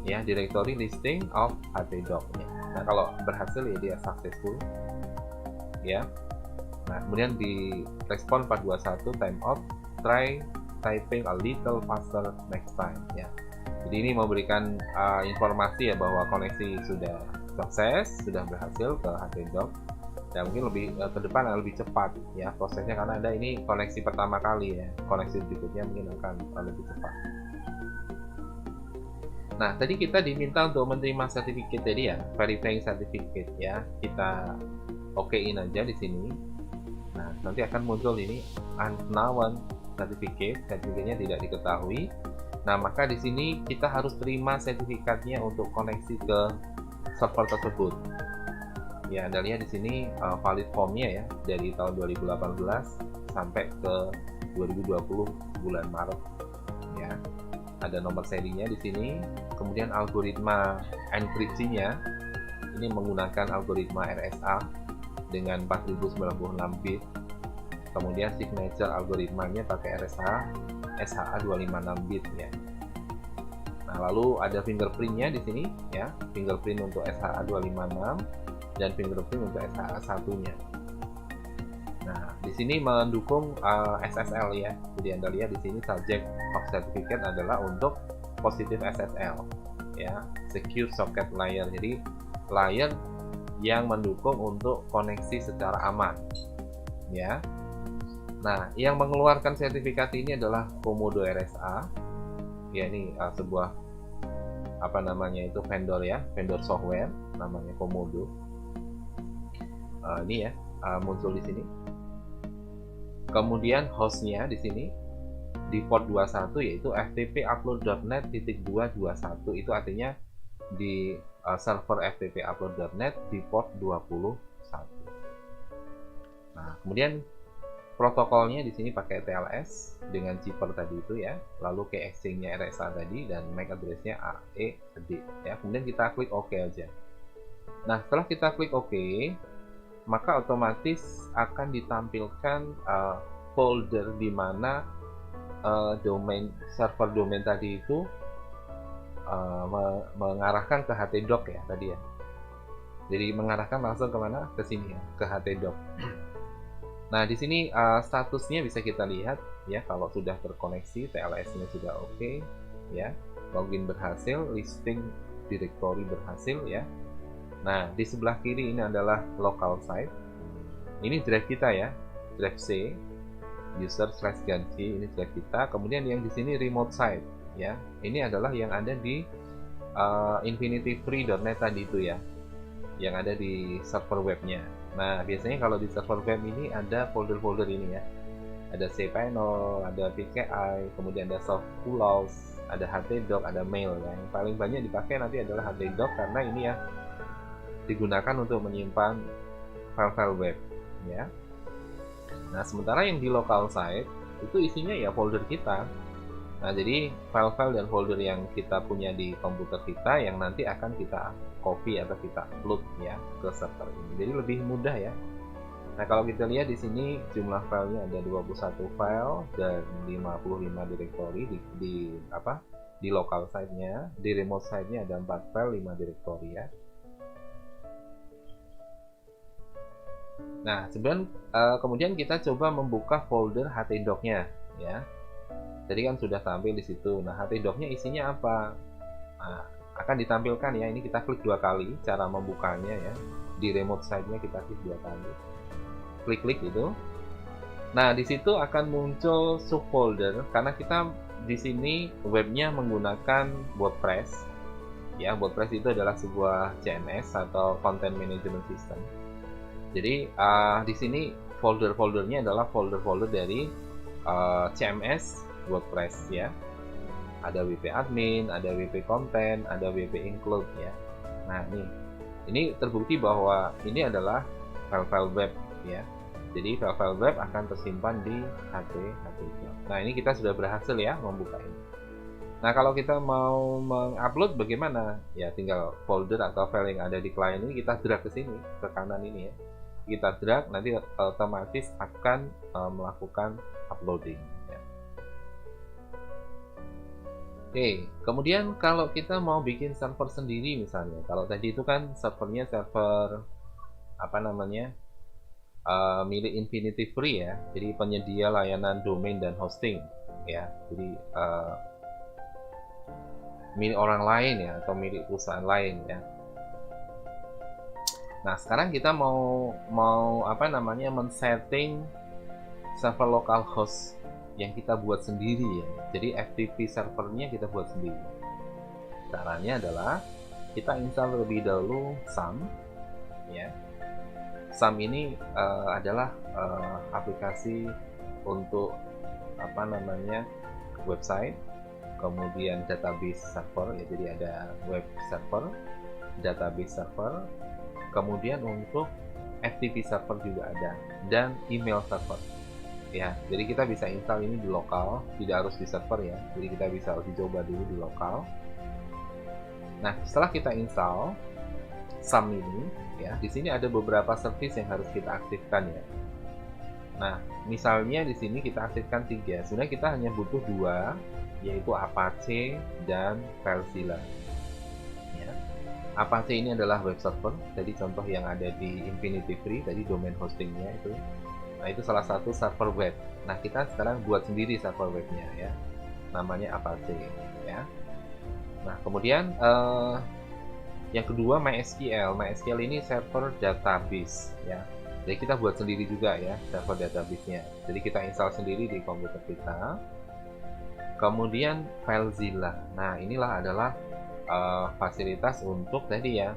ya, directory listing of htdocs-nya. Nah, kalau berhasil ya dia successful ya. Nah, kemudian di respon 421 timeout, try typing a little faster next time ya. Jadi ini memberikan informasi ya bahwa koneksi sudah sukses, sudah berhasil ke htdocs, dan mungkin lebih ke depan lebih cepat ya prosesnya, karena ada ini koneksi pertama kali ya, koneksi berikutnya mungkin akan lebih cepat. Nah, tadi kita diminta untuk menerima sertifikat tadi ya, verifying certificate ya. Kita okein aja di sini. Nah, nanti akan muncul ini unknown certificate, sertifikatnya tidak diketahui. Nah, maka di sini kita harus terima sertifikatnya untuk koneksi ke server tersebut. Ya, Anda lihat di sini valid formnya ya, dari tahun 2018 sampai ke 2020 bulan Maret ya. Ada nomor serinya di sini, kemudian algoritma enkripsinya ini menggunakan algoritma RSA dengan 4096 bit. Kemudian signature algoritmanya pakai RSA SHA-256 bit ya. Nah, lalu ada fingerprintnya di sini ya, fingerprint untuk SHA-256 dan fingerprint untuk SHA-1-nya. Nah, di sini mendukung SSL ya. Jadi Anda lihat di sini subject of certificate adalah untuk positive SSL ya, secure socket layer. Jadi layer yang mendukung untuk koneksi secara aman ya. Nah, yang mengeluarkan sertifikat ini adalah Komodo RSA ya, ini sebuah itu vendor ya, vendor software namanya Komodo. Ini ya muncul di sini. Kemudian hostnya di sini di port 21 yaitu ftpupload.net.221, itu artinya di server ftpupload.net di port 21. Nah, kemudian protokolnya di sini pakai TLS dengan zipper tadi itu ya, lalu key exchange-nya RSA tadi, dan MAC address-nya AED ya. Kemudian kita klik OK aja. Nah, setelah kita klik OK, maka otomatis akan ditampilkan folder di mana server domain tadi itu mengarahkan ke htdoc ya tadi ya. Jadi mengarahkan langsung ke mana? Ke sini ya, ke htdoc. Nah, di sini statusnya bisa kita lihat ya, kalau sudah terkoneksi, TLS-nya sudah oke ya, login berhasil, listing directory berhasil ya. Nah, di sebelah kiri ini adalah local site. Ini drive kita ya, drive C, user/ganti, ini drive kita. Kemudian yang di sini remote site ya. Ini adalah yang ada di infinityfree.net tadi itu ya, yang ada di server webnya. Nah, biasanya kalau di server web ini ada folder-folder ini ya. Ada cPanel, ada PKI, kemudian ada soft pulls, ada htdoc, ada mail ya. Yang paling banyak dipakai nanti adalah htdoc, karena ini ya digunakan untuk menyimpan file-file web ya. Nah, sementara yang di local site itu isinya ya folder kita. Nah, jadi file-file dan folder yang kita punya di komputer kita yang nanti akan kita copy atau kita upload ya ke server ini. Jadi lebih mudah ya. Nah, kalau kita lihat di sini jumlah filenya ada 21 file dan 55 directory di local site-nya, di remote site-nya ada 4 file, 5 directory ya. Nah, kemudian kita coba membuka folder htdoc-nya ya. Jadi kan sudah tampil di situ. Nah, htdoc-nya isinya apa? Nah, akan ditampilkan ya. Ini kita klik 2 kali cara membukanya ya. Di remote site-nya kita klik 2 kali. Klik itu. Nah, di situ akan muncul subfolder karena kita di sini webnya menggunakan WordPress. Ya, WordPress itu adalah sebuah CMS atau Content Management System. Jadi di sini folder-foldernya adalah folder-folder dari CMS WordPress ya. Ada WP admin, ada WP content, ada WP include ya. Nah, ini terbukti bahwa ini adalah file-file web ya. Jadi file-file web akan tersimpan di htdoc. Nah, ini kita sudah berhasil ya membuka ini. Nah, kalau kita mau mengupload bagaimana? Ya, tinggal folder atau file yang ada di klien ini kita drag ke sini, ke kanan ini ya. Kita drag, nanti otomatis akan melakukan uploading ya. Oke, kemudian kalau kita mau bikin server sendiri misalnya, kalau tadi itu kan servernya server milik Infinity Free ya, jadi penyedia layanan domain dan hosting ya, jadi milik orang lain ya atau milik perusahaan lain ya. Nah, sekarang kita mau men-setting server localhost yang kita buat sendiri ya. Jadi FTP servernya kita buat sendiri. Caranya adalah kita install terlebih dahulu SAM ya. SAM ini adalah aplikasi untuk website, kemudian database server ya. Jadi ada web server, database server, kemudian untuk FTP server juga ada, dan email server ya. Jadi kita bisa install ini di lokal, tidak harus di server ya. Jadi kita bisa coba dulu di lokal. Nah, setelah kita install SAM ini ya, di sini ada beberapa service yang harus kita aktifkan ya. Nah, misalnya di sini kita aktifkan 3. Sebenarnya kita hanya butuh 2, yaitu Apache dan FileZilla. Ya. Apache ini adalah web server, jadi contoh yang ada di Infinity Free tadi domain hostingnya itu. Nah, itu salah satu server web. Nah, kita sekarang buat sendiri server webnya ya, namanya Apache ya. Nah, kemudian yang kedua MySQL. MySQL ini server database ya. Jadi kita buat sendiri juga ya server database-nya. Jadi kita install sendiri di komputer kita. Kemudian FileZilla. Nah, inilah adalah fasilitas untuk tadi ya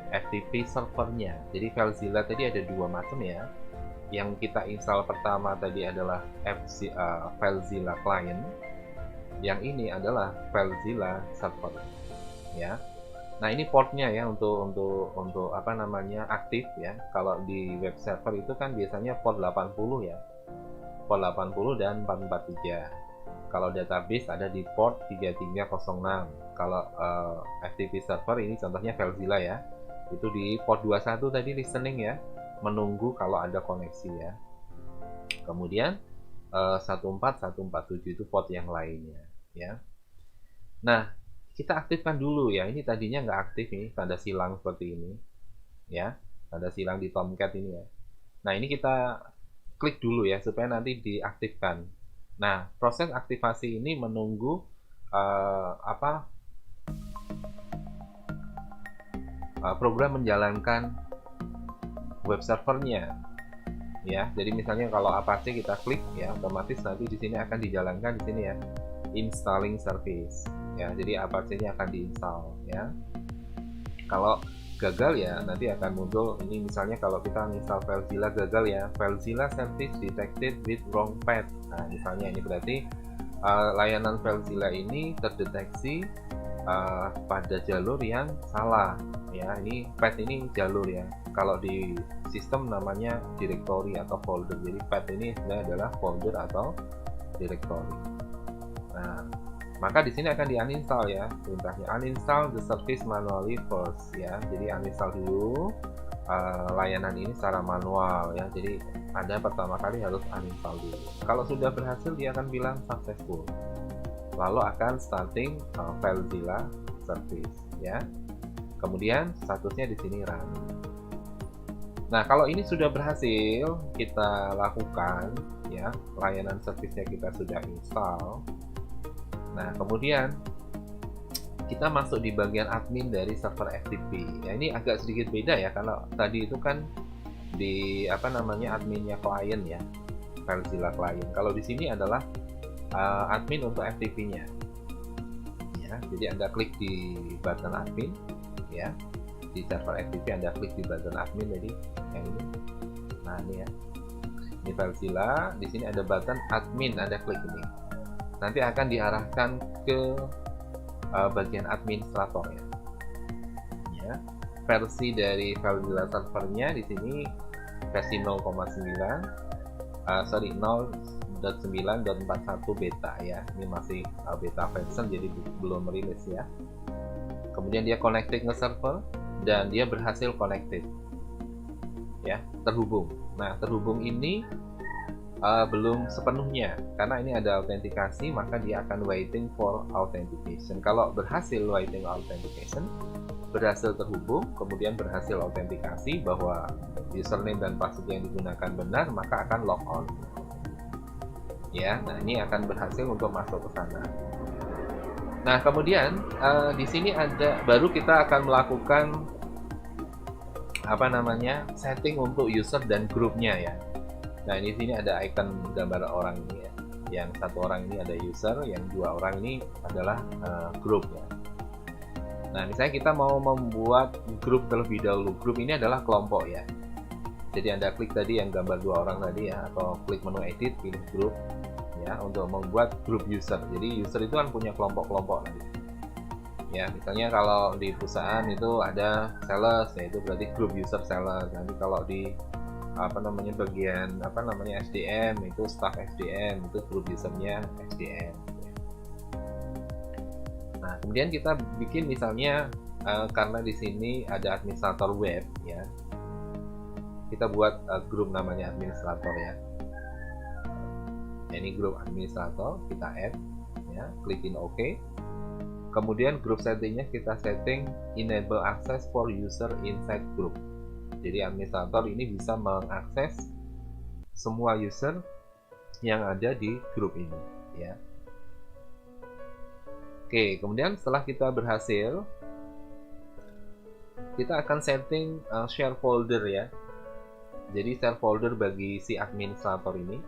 FTP servernya. Jadi FileZilla tadi ada 2 macam ya. Yang kita install pertama tadi adalah FileZilla client. Yang ini adalah FileZilla server ya. Nah, ini portnya ya untuk aktif ya. Kalau di web server itu kan biasanya port 80 ya. Port 80 dan 443. Kalau database ada di port 3306. Kalau FTP server ini contohnya FileZilla ya. Itu di port 21 tadi listening ya. Menunggu kalau ada koneksi ya. Kemudian 14147 itu port yang lainnya ya. Nah, kita aktifkan dulu ya. Ini tadinya nggak aktif nih, tanda silang seperti ini ya, tanda silang di Tomcat ini ya. Nah, ini kita klik dulu ya supaya nanti diaktifkan. Nah, proses aktivasi ini menunggu program menjalankan web servernya ya. Jadi misalnya kalau Apache kita klik ya, otomatis nanti di sini akan dijalankan di sini ya, installing service ya. Jadi Apache-nya akan diinstal ya. Kalau gagal ya nanti akan muncul ini, misalnya kalau kita install FileZilla gagal ya, FileZilla service detected with wrong path. Nah, misalnya ini berarti layanan FileZilla ini terdeteksi pada jalur yang salah ya. Ini path ini jalur ya, kalau di sistem namanya directory atau folder. Jadi path ini sebenarnya adalah folder atau directory. Nah, maka di sini akan di uninstall ya perintahnya, uninstall the service manually first ya. Jadi uninstall dulu layanan ini secara manual ya. Jadi Anda pertama kali harus uninstall dulu. Kalau sudah berhasil, dia akan bilang successful, lalu akan starting FileZilla service ya. Kemudian statusnya di sini run. Nah, kalau ini sudah berhasil kita lakukan ya, layanan service-nya kita sudah install. Nah, kemudian kita masuk di bagian admin dari server FTP. Ya, ini agak sedikit beda ya, karena tadi itu kan di adminnya klien ya, FileZilla klien. Kalau di sini adalah admin untuk FTP-nya. Ya, jadi Anda klik di button admin ya. Di server FTP Anda klik di button admin, jadi yang ini. Nah, ini ya. Ini FileZilla, di sini ada button admin, Anda klik ini. Nanti akan diarahkan ke bagian administrator ya. Ya. Versi dari FileZilla servernya di sini versi 0,9 0.9.41 beta ya. Ini masih beta version, jadi belum rilis ya. Kemudian dia connected ke server dan dia berhasil connected ya, terhubung. Nah, terhubung ini belum sepenuhnya karena ini ada autentikasi, maka dia akan waiting for authentication. Kalau berhasil waiting authentication, berhasil terhubung, kemudian berhasil autentikasi bahwa username dan password yang digunakan benar, maka akan log on ya. Nah, ini akan berhasil untuk masuk ke sana. Nah, kemudian di sini ada baru kita akan melakukan setting untuk user dan grupnya ya. Nah, di sini ada icon gambar orang ini ya. Yang satu orang ini ada user, yang dua orang ini adalah grup ya. Nah, misalnya kita mau membuat grup terlebih dahulu. Grup ini adalah kelompok ya. Jadi Anda klik tadi yang gambar dua orang tadi ya, atau klik menu edit, pilih grup ya untuk membuat grup user. Jadi user itu kan punya kelompok-kelompok tadi. Ya, misalnya kalau di perusahaan itu ada sales, ya itu berarti grup user sales. Nanti kalau di bagian SDM itu staff SDM, itu grup usernya SDM. Nah, kemudian kita bikin misalnya karena di sini ada administrator web ya, kita buat grup namanya administrator ya. Ini grup administrator, kita add ya, klikin OK. Kemudian grup settingnya kita setting enable access for user inside group. Jadi administrator ini bisa mengakses semua user yang ada di grup ini ya. Oke, kemudian setelah kita berhasil, kita akan setting share folder ya. Jadi share folder bagi si administrator ini.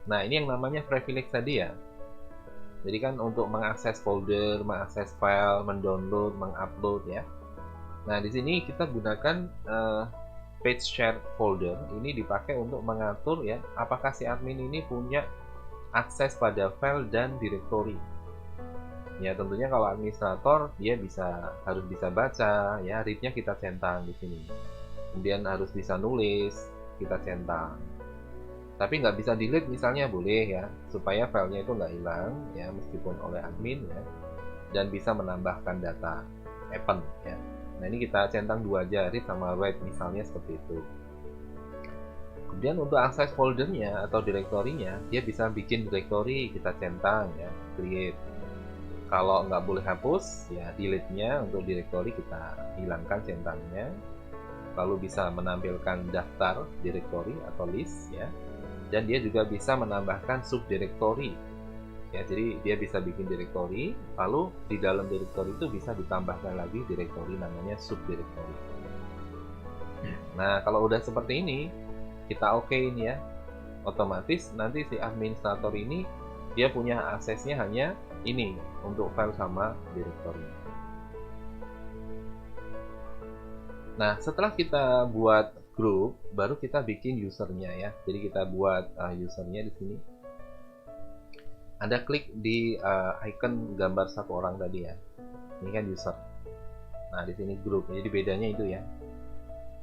Nah, ini yang namanya privilege tadi ya. Jadi kan untuk mengakses folder, mengakses file, mendownload, mengupload ya. Nah, di sini kita gunakan page share folder. Ini dipakai untuk mengatur ya, apakah si admin ini punya akses pada file dan directory. Ya, tentunya kalau administrator dia harus bisa baca ya, read-nya kita centang di sini. Kemudian harus bisa nulis, kita centang. Tapi nggak bisa delete misalnya, boleh ya, supaya filenya itu nggak hilang ya, meskipun oleh admin ya, dan bisa menambahkan data append ya. Nah, ini kita centang dua aja, read sama write misalnya seperti itu. Kemudian untuk akses foldernya atau direktorinya, dia bisa bikin directory, kita centang ya, create. Kalau nggak boleh hapus ya, delete-nya untuk directory kita hilangkan centangnya. Lalu bisa menampilkan daftar directory atau list ya. Dan dia juga bisa menambahkan subdirectory ya, jadi dia bisa bikin directory, lalu di dalam directory itu bisa ditambahkan lagi directory namanya subdirectory. Nah, kalau udah seperti ini kita okein ya, otomatis nanti si administrator ini dia punya aksesnya hanya ini untuk file sama directory. Nah, setelah kita buat grup, baru kita bikin usernya ya. Jadi kita buat usernya di sini. Anda klik di icon gambar satu orang tadi ya. Ini kan user. Nah, di sini grup. Jadi bedanya itu ya.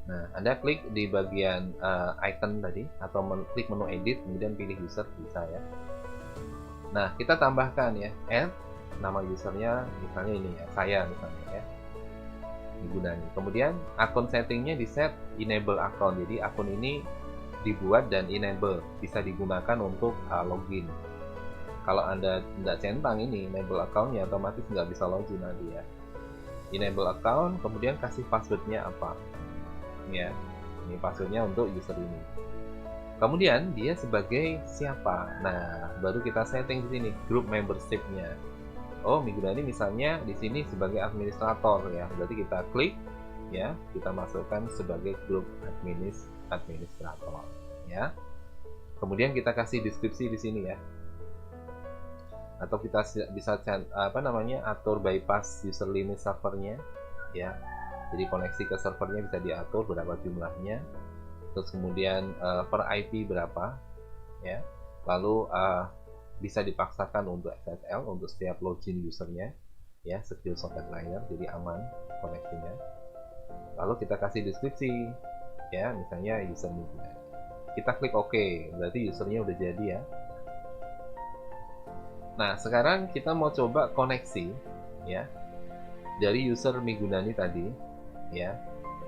Nah, Anda klik di bagian icon tadi atau klik menu edit, kemudian pilih user, bisa ya. Nah, kita tambahkan ya, add nama usernya misalnya ini ya, saya misalnya ya, Migudani. Kemudian akun settingnya di set enable account. Jadi akun ini dibuat dan enable, bisa digunakan untuk login. Kalau Anda tidak centang ini enable accountnya, otomatis nggak bisa login nanti ya. Enable account, kemudian kasih passwordnya apa ya. Ini passwordnya untuk user ini. Kemudian dia sebagai siapa? Nah, baru kita setting di sini group membership-nya. Oh, Migudani misalnya di sini sebagai administrator ya. Berarti kita klik ya, kita masukkan sebagai grup administrator ya. Kemudian kita kasih deskripsi di sini ya. Atau kita bisa atur bypass user limit servernya ya. Jadi koneksi ke servernya bisa diatur berapa jumlahnya. Terus kemudian per IP berapa ya. Lalu bisa dipaksakan untuk SSL untuk setiap login usernya ya, secure socket layer, jadi aman koneksinya. Lalu kita kasih deskripsi ya, misalnya user Migudani. Kita klik OK, berarti usernya udah jadi ya. Nah, sekarang kita mau coba koneksi ya dari user Migudani tadi ya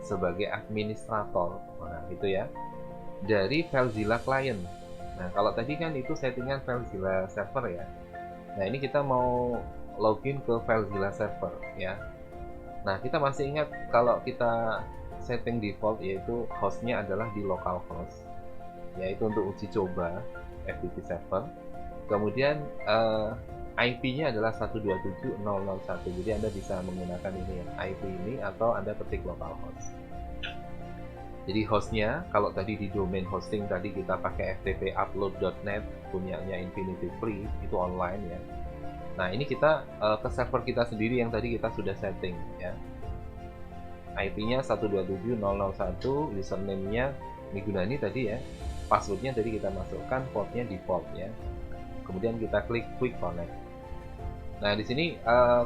sebagai administrator. Nah, itu ya. Dari FileZilla client. Nah, kalau tadi kan itu settingan FileZilla server ya. Nah, ini kita mau login ke FileZilla server ya. Nah, kita masih ingat kalau kita setting default yaitu hostnya adalah di localhost, yaitu untuk uji coba FTP server. Kemudian IP-nya adalah 127.0.0.1. Jadi Anda bisa menggunakan ini ya, IP ini, atau Anda ketik localhost. Jadi hostnya, kalau tadi di domain hosting tadi kita pakai ftpupload.net punyanya Infinity Free, itu online ya. Nah, ini kita ke server kita sendiri yang tadi kita sudah setting ya. IP-nya 127.0.0.1, username-nya Migudani tadi ya. Passwordnya tadi kita masukkan, portnya default ya. Kemudian kita klik quick connect. Nah, di sini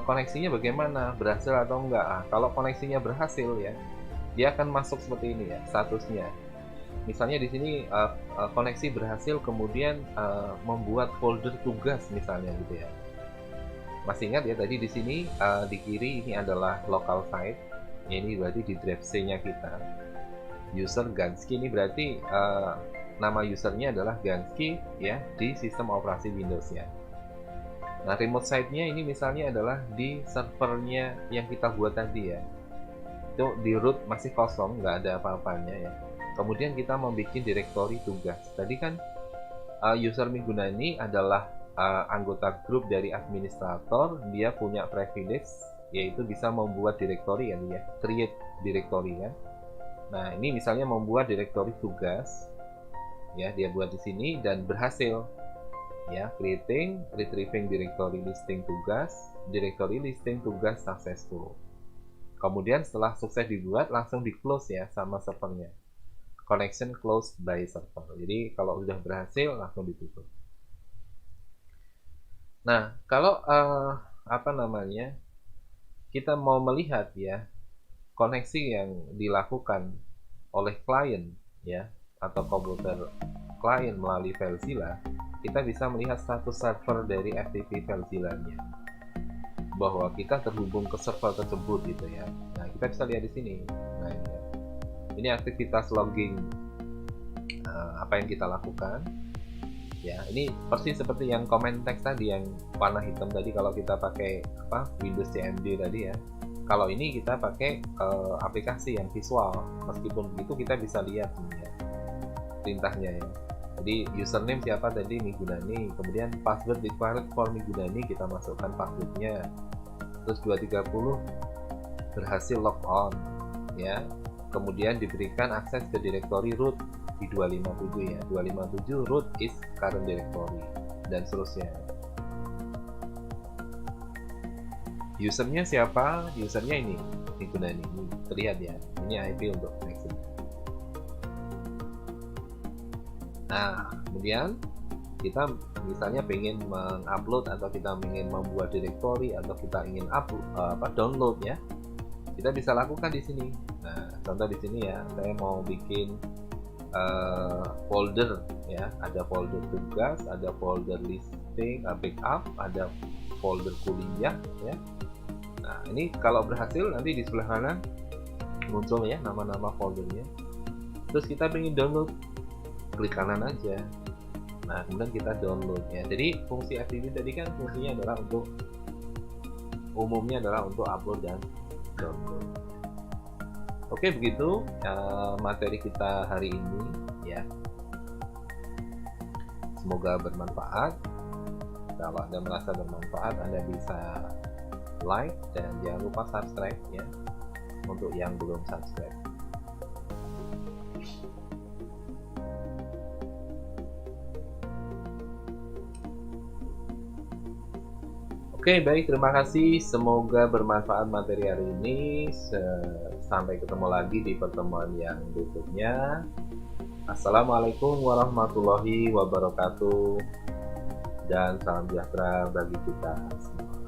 koneksinya bagaimana? Berhasil atau enggak? Kalau koneksinya berhasil ya, dia akan masuk seperti ini ya, statusnya. Misalnya di sini koneksi berhasil, kemudian membuat folder tugas misalnya gitu ya. Masih ingat ya tadi di sini di kiri ini adalah local site. Ini berarti di drive C-nya kita. User Gansky ini berarti nama usernya adalah Gansky ya di sistem operasi Windows ya. Nah, remote site-nya ini misalnya adalah di servernya yang kita buat tadi ya. Itu di root masih kosong, nggak ada apa-apanya ya. Kemudian kita membuat direktori tugas. Tadi kan user Migudani adalah anggota grup dari administrator, dia punya privilege yaitu bisa membuat direktori ya, dia create direktori kan. Nah, ini misalnya membuat direktori tugas ya, dia buat di sini dan berhasil ya, creating retrieving directory listing tugas, directory listing tugas successful. Kemudian setelah sukses dibuat, langsung di close ya sama servernya, connection closed by server. Jadi kalau sudah berhasil langsung ditutup. Nah, kalau kita mau melihat ya koneksi yang dilakukan oleh klien ya atau komputer klien melalui FileZilla, kita bisa melihat status server dari FTP FileZilla-nya, bahwa kita terhubung ke server tersebut gitu ya. Nah, kita bisa lihat di sini. Nah, ini aktivitas logging apa yang kita lakukan ya. Ini persis seperti yang comment text tadi yang warna hitam tadi kalau kita pakai Windows CMD tadi ya. Kalau ini kita pakai aplikasi yang visual, meskipun begitu kita bisa lihat ya, perintahnya ya. Jadi username siapa tadi, Migudani. Kemudian password required for Migudani, kita masukkan passwordnya. Terus 230 berhasil log on ya. Kemudian diberikan akses ke direktori root di 257 ya. 257 root is current directory dan seterusnya. Usernya siapa? Usernya ini Migudani. Ini terlihat ya. Ini IP untuk koneksi. Nah, kemudian kita misalnya pengen mengupload atau kita ingin membuat directory atau kita ingin download ya, kita bisa lakukan di sini. Nah, contoh di sini ya, saya mau bikin folder ya, ada folder tugas, ada folder listing, backup, ada folder kuliah ya. Nah, ini kalau berhasil nanti di sebelah kanan muncul ya nama-nama foldernya. Terus kita ingin download, klik kanan aja. Nah, kemudian kita download ya. Jadi fungsi FTP tadi kan fungsinya adalah umumnya adalah untuk upload dan download. Oke, begitu materi kita hari ini ya. Semoga bermanfaat. Kalau Anda merasa bermanfaat, Anda bisa like dan jangan lupa subscribe ya, untuk yang belum subscribe. Oke, baik, terima kasih. Semoga bermanfaat materi hari ini. Sampai ketemu lagi di pertemuan yang berikutnya. Assalamualaikum warahmatullahi wabarakatuh. Dan salam sejahtera bagi kita semua.